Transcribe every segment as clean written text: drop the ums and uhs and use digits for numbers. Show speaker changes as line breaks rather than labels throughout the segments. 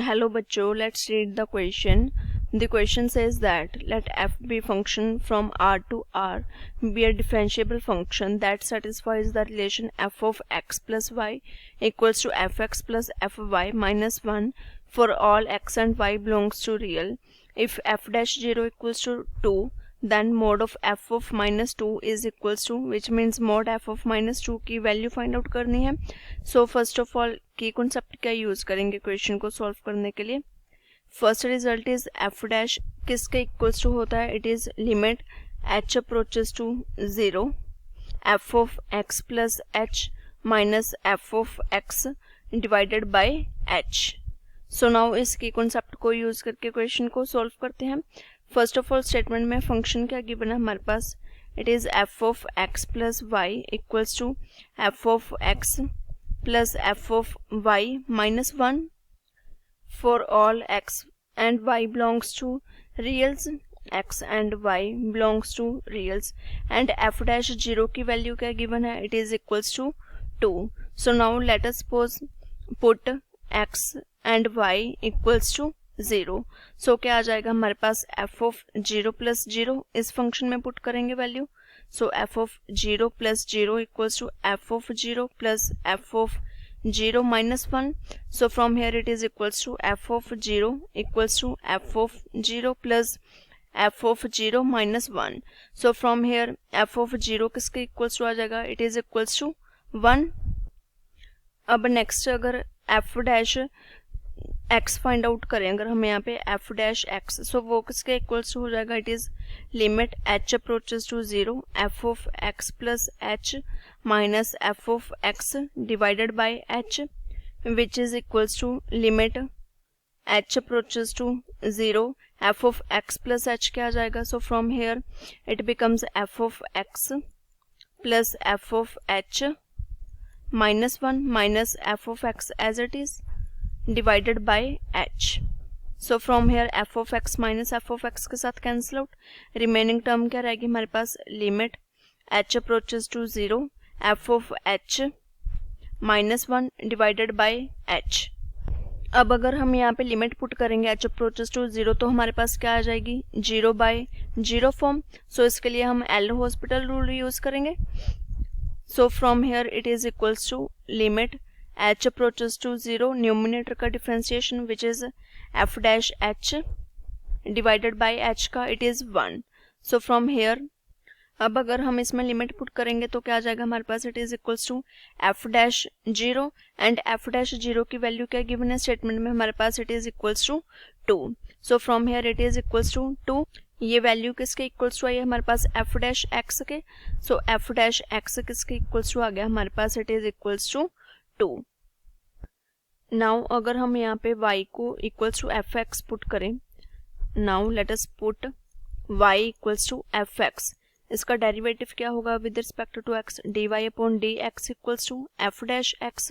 Hello बच्चों, let's read the question. The question says that let f be function from R to R be a differentiable function that satisfies the relation f of x plus y equals to fx plus fy minus 1 for all x and y belongs to real. If f dash 0 equals to 2, then mod of f of minus 2 is equals to, which means mod f of minus 2 की value find out करनी है. So first of all की concept क्या use करेंगे question को solve करने के लिए. First result is F dash किसके इक्वल्स टू होता है. It is limit H approaches to 0 F of x plus H minus F of X divided by H. So now इसकी कॉन्सेप्ट को यूज करके क्वेश्चन को सॉल्व करते हैं. First of all statement में फंक्शन क्या गिवन है हमारे पास. It is f of x plus y equals to f of x plus f of y minus 1 for all x and y belongs to reals. X and y belongs to reals and f dash 0 की value क्या given है. It is equals to 2. So now let us suppose put x and y equals to 0. सो क्या आ जाएगा हमारे पास f of 0 plus 0 इस function में पुट करेंगे value. So f of 0 plus 0 equals to f of 0 plus f of 0 minus 1. So from here it is equals to f of 0 equals to f of 0 plus f of 0 minus 1. So from here f of 0 किसके equals to आ जाएगा. It is equals to 1. अब next अगर f dash x find out करें अगर हम यहाँ पे f डैश x, सो वो किसके इक्वल्स टू हो जाएगा. It is limit h approaches to 0 f of x plus h minus f of x divided by h which is equals to limit h approaches to 0 f of x plus h क्या आ जाएगा. So from here it becomes f of x plus f of h minus 1 minus f of x as it is divided by h. So from here f of x minus f of x के साथ cancel out. Remaining term क्या रहेगी हमारे पास. Limit h approaches to 0 f of h minus 1 divided by h. अब अगर हम यहाँ पे लिमिट पुट करेंगे h अप्रोचेस टू 0 तो हमारे पास क्या आ जाएगी 0 बाय 0 फॉर्म. सो इसके लिए हम एल हॉस्पिटल रूल यूज करेंगे. So from here it is equals to limit h approaches to 0 numerator का differentiation which is f dash h divided by h का it is 1. So from here अब अगर हम इसमें लिमिट पुट करेंगे तो क्या आ जाएगा हमारे पास. It is equals to f dash 0 and f dash 0 की वैल्यू क्या गिवन है स्टेटमेंट में हमारे पास. It is equals to 2. So from here it is equals to 2. ये वैल्यू किसके इक्वल्स टू आई है हमारे पास f डैश x के. सो f डैश x किसके इक्वल्स टू आ गया हमारे पास. It is equals to 2. Now अगर हम यहाँ पे y को इक्वल्स टू एफ एक्स पुट करें. Now let us put y equals to f x. इसका डेरिवेटिव क्या होगा with respect to x. dy upon D x equals to f dash x.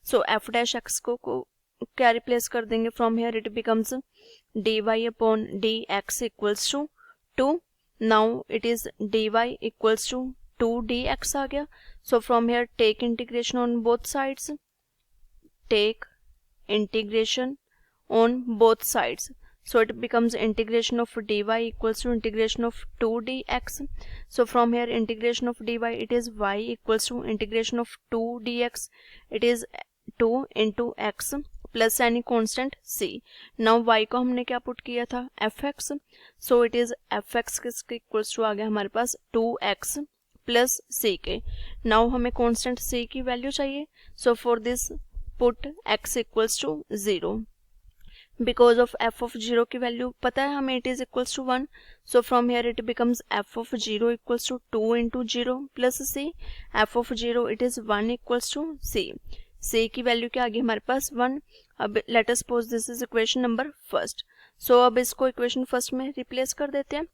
So f dash x को क्या replace कर देंगे. From here it becomes dy upon D x equals to 2. Now it is dy equals to 2 dx आ गया. So from here take integration on both sides. Take integration on both sides. So it becomes integration of dy equals to integration of 2 dx. So from here integration of dy it is y equals to integration of 2 dx. It is 2 into x plus any constant c. Now y को हमने क्या put किया था fx. So it is fx किसके equals to आ गया हमारे पास 2x plus c के. Now हमें constant c की वैल्यू चाहिए. So for this put x equals to 0 because of f of 0 की वैल्यू पता है हमें. it is equals to 1. so from here it becomes f of 0 equals to 2 into 0 plus c. f of 0 it is 1 equals to c. c की value क्या आ गई हमारे पास 1. अब let us suppose this is equation number first. so अब इसको equation first में replace कर देते हैं.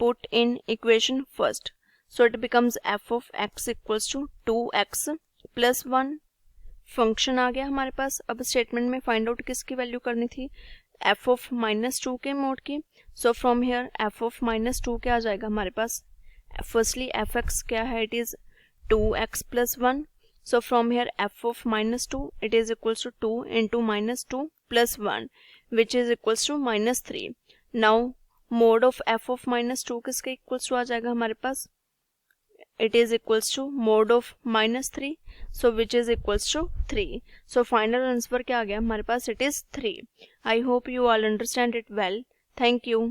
put in equation first. so it becomes f of x equals to 2x plus 1. Function आ गया हमारे पास. अब स्टेटमेंट में फाइंड आउट किसकी वैल्यू करनी थी f ऑफ माइनस 2 के मोड की. सो from here f of minus 2 क्या आ जाएगा हमारे पास. फर्स्टली एफ एक्स क्या है. It is 2x plus 1. So from here f of minus 2, it is equals to 2 into minus 2 plus 1, which is equals to minus 3. Now mod of f of minus 2 किसके equals to आ जाएगा हमारे पास? It is equals to mod of minus 3, so which is equals to 3. So final answer क्या आ गया हमारे पास? It is 3. I hope you all understand it well. Thank you.